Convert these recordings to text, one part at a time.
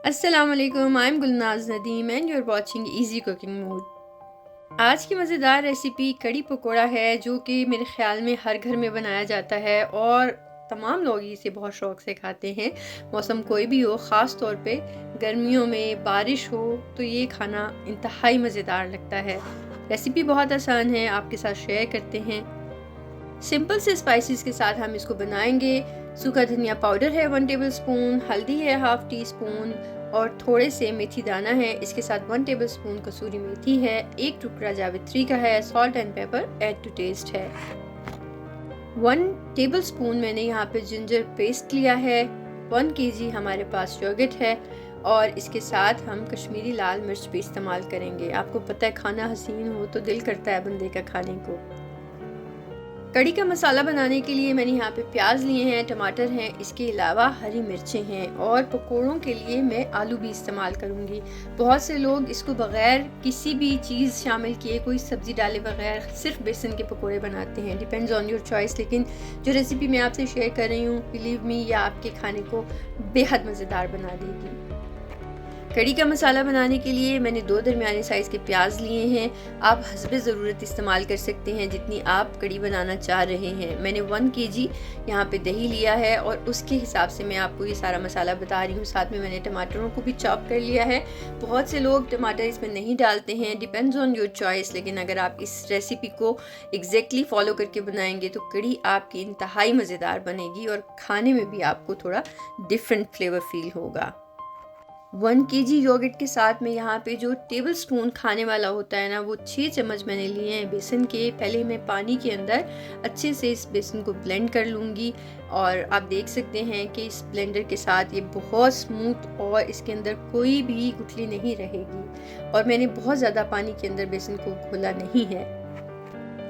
अस्सलाम वालेकुम, I am Gulnaz Nadeem and you are watching easy cooking mood. आज की मज़ेदार रेसिपी कड़ी पकोड़ा है जो कि मेरे ख़्याल में हर घर में बनाया जाता है और तमाम लोग इसे बहुत शौक़ से खाते हैं। मौसम कोई भी हो, ख़ास तौर पे गर्मियों में बारिश हो तो ये खाना इंतहाई मज़ेदार लगता है। रेसिपी बहुत आसान है, आपके साथ शेयर करते हैं। सिंपल से स्पाइसेस के साथ हम इसको बनाएंगे। सूखा धनिया पाउडर है 1 टेबलस्पून, हल्दी है हाफ टी स्पून और थोड़े से मेथी दाना है। इसके साथ 1 टेबलस्पून कसूरी मेथी है, एक टुकड़ा जावित्री का है, salt and pepper add to taste है। 1 टेबलस्पून मैंने यहाँ पे जिंजर पेस्ट लिया है। 1 केजी हमारे पास योगर्ट है और इसके साथ हम कश्मीरी लाल मिर्च भी इस्तेमाल करेंगे। आपको पता है खाना हसीन हो तो दिल करता है बंदे का खाने को। कड़ी का मसाला बनाने के लिए मैंने यहाँ पे प्याज लिए हैं, टमाटर हैं, इसके अलावा हरी मिर्चें हैं और पकोड़ों के लिए मैं आलू भी इस्तेमाल करूँगी। बहुत से लोग इसको बग़ैर किसी भी चीज़ शामिल किए, कोई सब्ज़ी डाले बग़ैर सिर्फ बेसन के पकोड़े बनाते हैं। डिपेंड्स ऑन योर चॉइस, लेकिन जो रेसिपी मैं आपसे शेयर कर रही हूँ, बिलीव मी, ये आपके खाने को बेहद मज़ेदार बना देगी। कड़ी का मसाला बनाने के लिए मैंने 2 दरमियाने साइज़ के प्याज लिए हैं। आप हस्बे ज़रूरत इस्तेमाल कर सकते हैं जितनी आप कड़ी बनाना चाह रहे हैं। मैंने 1 केजी यहाँ पे दही लिया है और उसके हिसाब से मैं आपको ये सारा मसाला बता रही हूँ। साथ में मैंने टमाटरों को भी चॉप कर लिया है। बहुत से लोग टमाटर इसमें नहीं डालते हैं, डिपेंड्स ऑन योर चॉइस, लेकिन अगर आप इस रेसिपी को एग्जैक्टली फॉलो करके बनाएंगे तो कड़ी आपकी इंतहाई मज़ेदार बनेगी और खाने में भी आपको थोड़ा डिफरेंट फ्लेवर फील होगा। 1 केजी योगर्ट के साथ में यहाँ पे जो टेबल स्पून खाने वाला होता है ना, वो 6 चम्मच मैंने लिए हैं बेसन के। पहले मैं पानी के अंदर अच्छे से इस बेसन को ब्लेंड कर लूँगी और आप देख सकते हैं कि इस ब्लेंडर के साथ ये बहुत स्मूथ और इसके अंदर कोई भी गुठली नहीं रहेगी। और मैंने बहुत ज़्यादा पानी के अंदर बेसन को घोला नहीं है।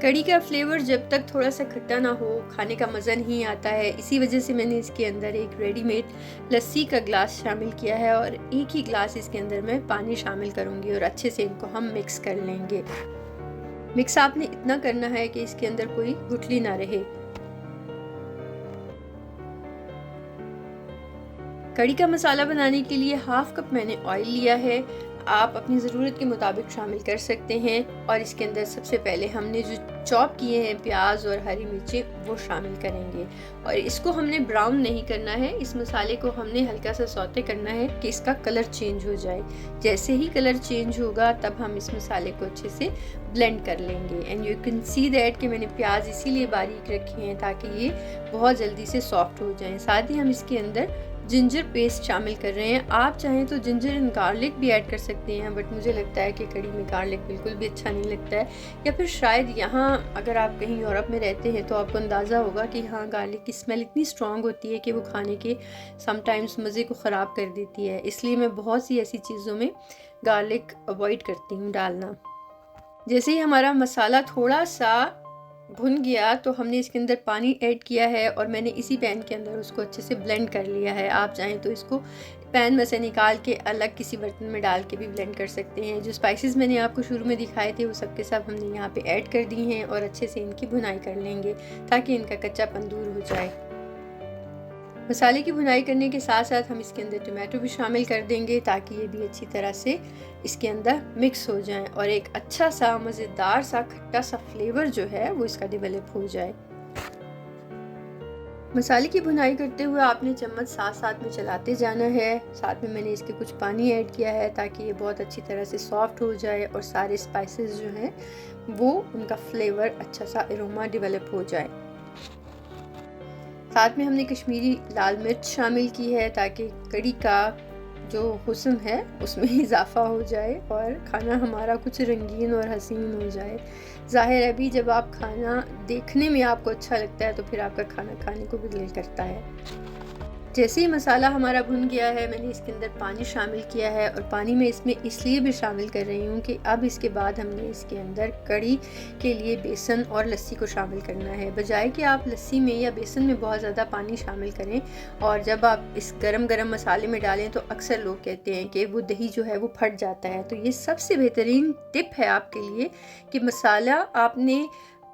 कड़ी का फ्लेवर जब तक थोड़ा सा खट्टा ना हो, खाने का मज़ा नहीं आता है। इसी वजह से मैंने इसके अंदर एक रेडीमेड लस्सी का ग्लास शामिल किया है और एक ही ग्लास इसके अंदर मैं पानी शामिल करूँगी और अच्छे से इनको हम मिक्स कर लेंगे। मिक्स आपने इतना करना है कि इसके अंदर कोई गुठली ना रहे। कड़ी का मसाला बनाने के लिए हाफ कप मैंने ऑयल लिया है। आप अपनी ज़रूरत के मुताबिक शामिल कर सकते हैं और इसके अंदर सबसे पहले हमने जो चॉप किए हैं प्याज और हरी मिर्चें वो शामिल करेंगे और इसको हमने ब्राउन नहीं करना है। इस मसाले को हमने हल्का सा सौते करना है कि इसका कलर चेंज हो जाए। जैसे ही कलर चेंज होगा तब हम इस मसाले को अच्छे से ब्लेंड कर लेंगे। And you can see that कि मैंने प्याज इसीलिए बारीक रखे हैं ताकि ये बहुत जल्दी से सॉफ्ट हो जाएं। साथ ही हम इसके अंदर जिंजर पेस्ट शामिल कर रहे हैं। आप चाहें तो जिंजर एंड गार्लिक भी ऐड कर सकते हैं, बट मुझे लगता है कि कड़ी में गार्लिक बिल्कुल भी अच्छा नहीं लगता है। या फिर शायद यहाँ अगर आप कहीं यूरोप में रहते हैं तो आपको अंदाज़ा होगा कि हाँ, गार्लिक की स्मेल इतनी स्ट्रॉन्ग होती है कि वो खाने के समटाइम्स मज़े को ख़राब कर देती है। इसलिए मैं बहुत सी ऐसी चीज़ों में गार्लिक अवॉइड करती हूँ डालना। जैसे ही हमारा मसाला थोड़ा सा भुन गया तो हमने इसके अंदर पानी ऐड किया है और मैंने इसी पैन के अंदर उसको अच्छे से ब्लेंड कर लिया है। आप चाहें तो इसको पैन में से निकाल के अलग किसी बर्तन में डाल के भी ब्लेंड कर सकते हैं। जो स्पाइसेस मैंने आपको शुरू में दिखाए थे वो सब के सब हमने यहाँ पे ऐड कर दी हैं और अच्छे से इनकी भुनाई कर लेंगे ताकि इनका कच्चापन दूर हो जाए। मसाले की भुनाई करने के साथ साथ हम इसके अंदर टमाटो भी शामिल कर देंगे ताकि ये भी अच्छी तरह से इसके अंदर मिक्स हो जाए और एक अच्छा सा मज़ेदार सा खट्टा सा फ्लेवर जो है वो इसका डेवलप हो जाए। मसाले की भुनाई करते हुए आपने चम्मच साथ साथ में चलाते जाना है। साथ में मैंने इसके कुछ पानी ऐड किया है ताकि ये बहुत अच्छी तरह से सॉफ्ट हो जाए और सारे स्पाइसेस जो हैं वो उनका फ्लेवर अच्छा सा एरोमा डेवलप हो जाए। साथ में हमने कश्मीरी लाल मिर्च शामिल की है ताकि कड़ी का जो हुस्न है उसमें इजाफा हो जाए और खाना हमारा कुछ रंगीन और हसीन हो जाए। ज़ाहिर है भी जब आप खाना देखने में आपको अच्छा लगता है तो फिर आपका खाना खाने को भी दिल करता है। जैसे ही मसाला हमारा भुन गया है मैंने इसके अंदर पानी शामिल किया है और पानी में इसमें इसलिए भी शामिल कर रही हूँ कि अब इसके बाद हमने इसके अंदर कड़ी के लिए बेसन और लस्सी को शामिल करना है। बजाय कि आप लस्सी में या बेसन में बहुत ज़्यादा पानी शामिल करें और जब आप इस गरम गरम मसाले में डालें तो अक्सर लोग कहते हैं कि वो दही जो है वो फट जाता है। तो ये सबसे बेहतरीन टिप है आपके लिए कि मसाला आपने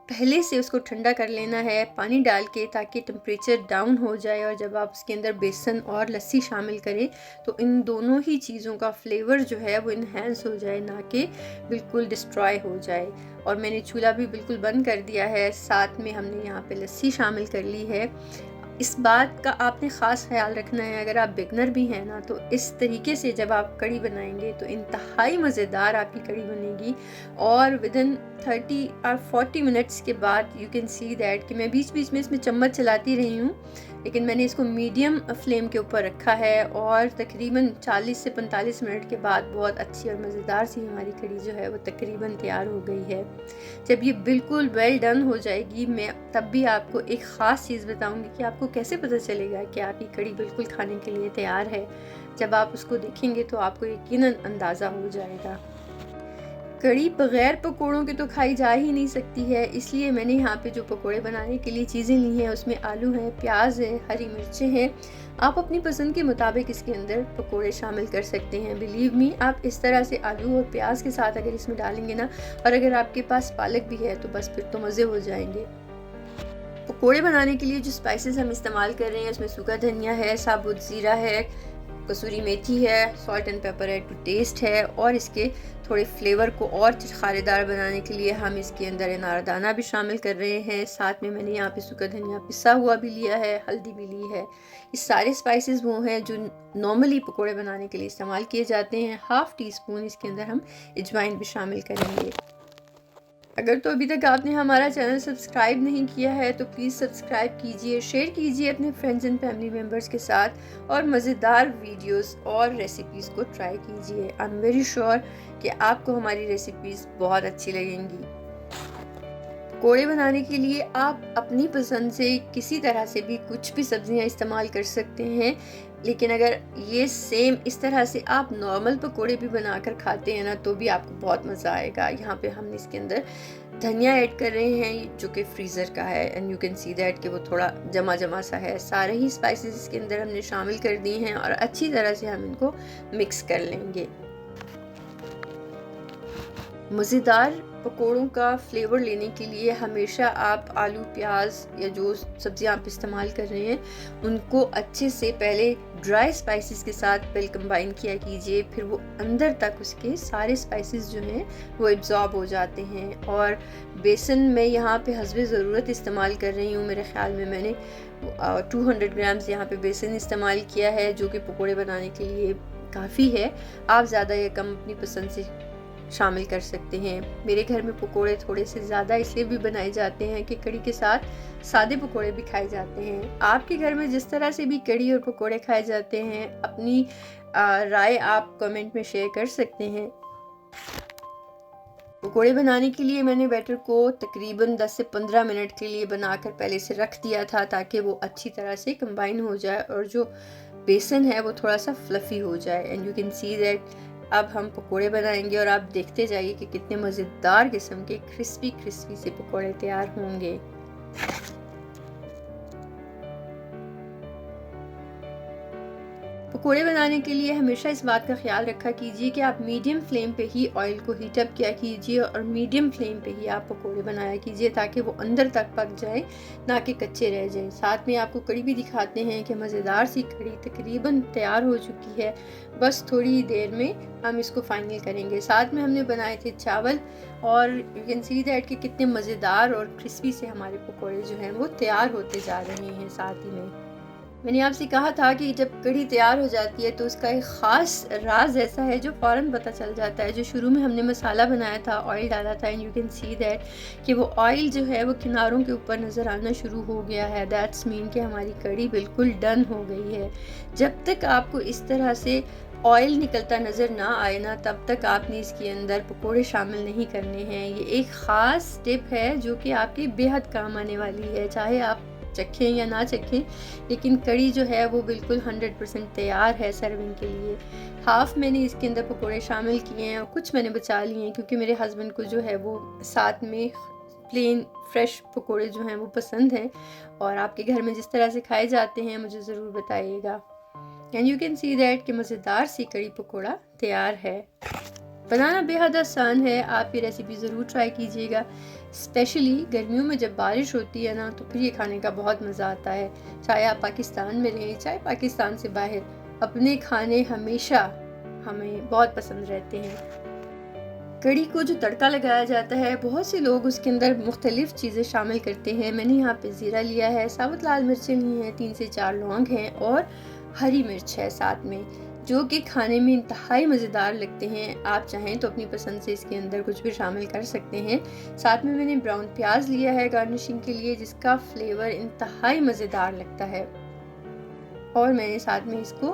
पहले से उसको ठंडा कर लेना है पानी डाल के, ताकि टेम्परेचर डाउन हो जाए। और जब आप उसके अंदर बेसन और लस्सी शामिल करें तो इन दोनों ही चीज़ों का फ्लेवर जो है वो इन्हेंस हो जाए, ना कि बिल्कुल डिस्ट्रॉय हो जाए। और मैंने चूल्हा भी बिल्कुल बंद कर दिया है। साथ में हमने यहाँ पे लस्सी शामिल कर ली है। इस बात का आपने ख़ास ख्याल रखना है, अगर आप बिगनर भी हैं ना, तो इस तरीके से जब आप कड़ी बनाएंगे तो इंतहाई मज़ेदार आपकी कड़ी बनेगी। और विदिन 30 और 40 मिनट्स के बाद यू कैन सी दैट कि मैं बीच बीच में इसमें चम्मच चलाती रही हूँ, लेकिन मैंने इसको मीडियम फ्लेम के ऊपर रखा है। और तकरीबन 40 से 45 मिनट के बाद बहुत अच्छी और मज़ेदार सी हमारी कड़ी जो है वो तकरीबन तैयार हो गई है। जब ये बिल्कुल वेल डन हो जाएगी, मैं तब भी आपको एक ख़ास चीज़ बताऊंगी कि आपको कैसे पता चलेगा कि आपकी कड़ी बिल्कुल खाने के लिए तैयार है। जब आप उसको देखेंगे तो आपको यकीनन अंदाज़ा हो जाएगा। कड़ी बग़ैर पकोड़ों के तो खाई जा ही नहीं सकती है, इसलिए मैंने यहाँ पे जो पकोड़े बनाने के लिए चीज़ें ली हैं उसमें आलू हैं, प्याज है, हरी मिर्चें हैं। आप अपनी पसंद के मुताबिक इसके अंदर पकोड़े शामिल कर सकते हैं। बिलीव मी, आप इस तरह से आलू और प्याज के साथ अगर इसमें डालेंगे ना, और अगर आपके पास पालक भी है तो बस फिर तो मज़े हो जाएंगे। पकोड़े बनाने के लिए जो स्पाइसेस हम इस्तेमाल कर रहे हैं उसमें सूखा धनिया है, साबुत ज़ीरा है, कसूरी मेथी है, सॉल्ट एंड पेपर है टू टेस्ट है। और इसके थोड़े फ्लेवर को और खारेदार बनाने के लिए हम इसके अंदर अनारदाना भी शामिल कर रहे हैं। साथ में मैंने यहाँ पे सूखा धनिया पिसा हुआ भी लिया है, हल्दी भी ली है। ये सारे स्पाइसेस वो हैं जो नॉर्मली पकोड़े बनाने के लिए इस्तेमाल किए जाते हैं। हाफ़ टी स्पून इसके अंदर हम अजवाइन भी शामिल करेंगे। अगर तो अभी तक आपने हमारा चैनल सब्सक्राइब नहीं किया है तो प्लीज़ सब्सक्राइब कीजिए, शेयर कीजिए अपने फ्रेंड्स एंड फैमिली मेम्बर्स के साथ, और मज़ेदार वीडियोस और रेसिपीज़ को ट्राई कीजिए। आई एम वेरी श्योर कि आपको हमारी रेसिपीज़ बहुत अच्छी लगेंगी। पकोड़े बनाने के लिए आप अपनी पसंद से किसी तरह से भी कुछ भी सब्जियां इस्तेमाल कर सकते हैं, लेकिन अगर ये सेम इस तरह से आप नॉर्मल पकोड़े भी बनाकर खाते हैं ना, तो भी आपको बहुत मज़ा आएगा। यहाँ पे हमने इसके अंदर धनिया ऐड कर रहे हैं जो कि फ्रीज़र का है, and you can see that कि वो थोड़ा जमा जमा सा है। सारे ही स्पाइसेस इसके अंदर हमने शामिल कर दिए हैं और अच्छी तरह से हम इनको मिक्स कर लेंगे। मज़ेदार पकोड़ों का फ्लेवर लेने के लिए हमेशा आप आलू, प्याज या जो सब्जियां आप इस्तेमाल कर रहे हैं उनको अच्छे से पहले ड्राई स्पाइसेस के साथ पहले कंबाइन किया कीजिए, फिर वो अंदर तक उसके सारे स्पाइसेस जो हैं वो एब्जॉर्ब हो जाते हैं। और बेसन मैं यहाँ पे हस्बे ज़रूरत इस्तेमाल कर रही हूँ। मेरे ख्याल में मैंने 200 ग्राम्स यहाँ पे बेसन इस्तेमाल किया है, जो कि पकोड़े बनाने के लिए काफ़ी है। आप ज़्यादा या कम अपनी पसंद से शामिल कर सकते हैं। मेरे घर में पकोड़े थोड़े से ज़्यादा इसलिए भी बनाए जाते हैं कि कड़ी के साथ सादे पकोड़े भी खाए जाते हैं। आपके घर में जिस तरह से भी कड़ी और पकोड़े खाए जाते हैं, अपनी राय आप कमेंट में शेयर कर सकते हैं। पकोड़े बनाने के लिए मैंने बैटर को तकरीबन 10 से 15 मिनट के लिए बनाकर पहले से रख दिया था, ताकि वो अच्छी तरह से कंबाइन हो जाए और जो बेसन है वो थोड़ा सा फ्लफ़ी हो जाए। And you can see that अब हम पकोड़े बनाएंगे और आप देखते जाइए कि कितने मज़ेदार किस्म के क्रिस्पी क्रिस्पी से पकोड़े तैयार होंगे। पकोड़े बनाने के लिए हमेशा इस बात का ख्याल रखा कीजिए कि आप मीडियम फ्लेम पे ही ऑयल को हीट अप किया कीजिए और मीडियम फ्लेम पे ही आप पकोड़े बनाया कीजिए, ताकि वो अंदर तक पक जाए, ना कि कच्चे रह जाए। साथ में आपको कड़ी भी दिखाते हैं कि मज़ेदार सी कड़ी तकरीबन तैयार हो चुकी है। बस थोड़ी ही देर में हम इसको फाइनल करेंगे। साथ में हमने बनाए थे चावल, और यू कैन सी दैट कि कितने मज़ेदार और क्रिस्पी से हमारे पकोड़े जो हैं वो तैयार होते जा रहे हैं। साथ ही में मैंने आपसे कहा था कि जब कढ़ी तैयार हो जाती है तो उसका एक ख़ास राज ऐसा है जो फ़ौरन पता चल जाता है। जो शुरू में हमने मसाला बनाया था, ऑयल डाला था, and you can see that कि वो ऑयल जो है वो किनारों के ऊपर नज़र आना शुरू हो गया है। दैट्स मीन कि हमारी कढ़ी बिल्कुल डन हो गई है। जब तक आपको इस तरह से ऑयल निकलता नज़र ना आए ना, तब तक आपने इसके अंदर पकोड़े शामिल नहीं करने हैं। ये एक ख़ास टिप है जो कि आपके बेहद काम आने वाली है, चाहे आप चखें या ना चखें, लेकिन कड़ी जो है वो बिल्कुल 100% तैयार है सर्विंग के लिए। हाफ मैंने इसके अंदर पकोड़े शामिल किए हैं और कुछ मैंने बचा लिए हैं, क्योंकि मेरे हस्बैंड को जो है वो साथ में प्लेन फ्रेश पकोड़े जो हैं वो पसंद हैं। और आपके घर में जिस तरह से खाए जाते हैं मुझे ज़रूर बताइएगा। And you can see that कि मज़ेदार सी कड़ी पकोड़ा तैयार है। बनाना बेहद आसान है, आप ये रेसिपी ज़रूर ट्राई कीजिएगा। स्पेशली गर्मियों में जब बारिश होती है ना, तो फिर ये खाने का बहुत मज़ा आता है। चाहे आप पाकिस्तान में रहें, चाहे पाकिस्तान से बाहर, अपने खाने हमेशा हमें बहुत पसंद रहते हैं। कड़ी को जो तड़का लगाया जाता है, बहुत से लोग उसके अंदर मुख्तलिफ़ चीज़ें शामिल करते हैं। मैंने यहाँ पे ज़ीरा लिया है, साबुत लाल मिर्चें ली हैं, 3 से 4 लौंग हैं और हरी मिर्च है साथ में, जो कि खाने में इंतहाई मज़ेदार लगते हैं। आप चाहें तो अपनी पसंद से इसके अंदर कुछ भी शामिल कर सकते हैं। साथ में मैंने ब्राउन प्याज लिया है गार्निशिंग के लिए, जिसका फ्लेवर इंतहाई मज़ेदार लगता है। और मैंने साथ में इसको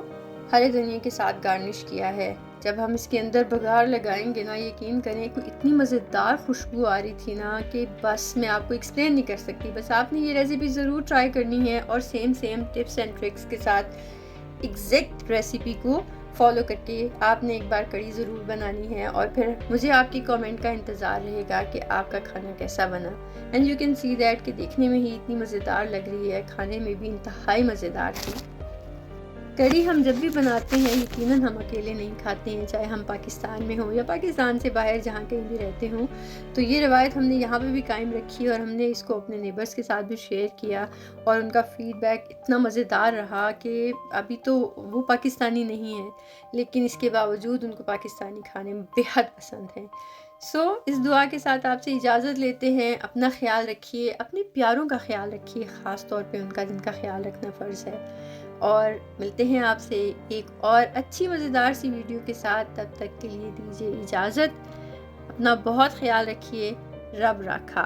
हरे धनिया के साथ गार्निश किया है। जब हम इसके अंदर बघार लगाएंगे ना, यकीन करें कोई इतनी मज़ेदार खुशबू आ रही थी ना कि बस मैं आपको एक्सप्लेन नहीं कर सकती। बस आपने ये रेसिपी ज़रूर ट्राई करनी है और सेम टिप्स एंड ट्रिक्स के साथ एग्जैक्ट रेसिपी को फॉलो करके आपने एक बार कड़ी ज़रूर बनानी है। और फिर मुझे आपकी कमेंट का इंतज़ार रहेगा कि आपका खाना कैसा बना। And you can see that कि देखने में ही इतनी मज़ेदार लग रही है, खाने में भी इंतहाई मज़ेदार थी। कड़ी हम जब भी बनाते हैं, यकीनन हम अकेले नहीं खाते हैं, चाहे हम पाकिस्तान में हों या पाकिस्तान से बाहर जहाँ कहीं भी रहते हों। तो ये रवायत हमने यहाँ पे भी कायम रखी और हमने इसको अपने नेबर्स के साथ भी शेयर किया और उनका फ़ीडबैक इतना मज़ेदार रहा कि अभी तो वो पाकिस्तानी नहीं है, लेकिन इसके बावजूद उनको पाकिस्तानी खाने बेहद पसंद है। इस दुआ के साथ आपसे इजाज़त लेते हैं। अपना ख्याल रखिए, अपने प्यारों का ख्याल रखिए, ख़ास तौर पे उनका जिनका ख्याल रखना फ़र्ज़ है। और मिलते हैं आपसे एक और अच्छी मज़ेदार सी वीडियो के साथ। तब तक के लिए दीजिए इजाज़त। अपना बहुत ख्याल रखिए। रब राखा।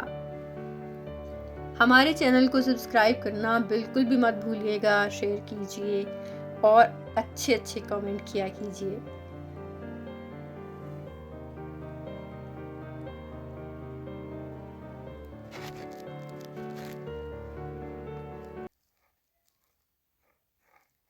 हमारे चैनल को सब्सक्राइब करना बिल्कुल भी मत भूलिएगा। शेयर कीजिए और अच्छे कमेंट किया कीजिए।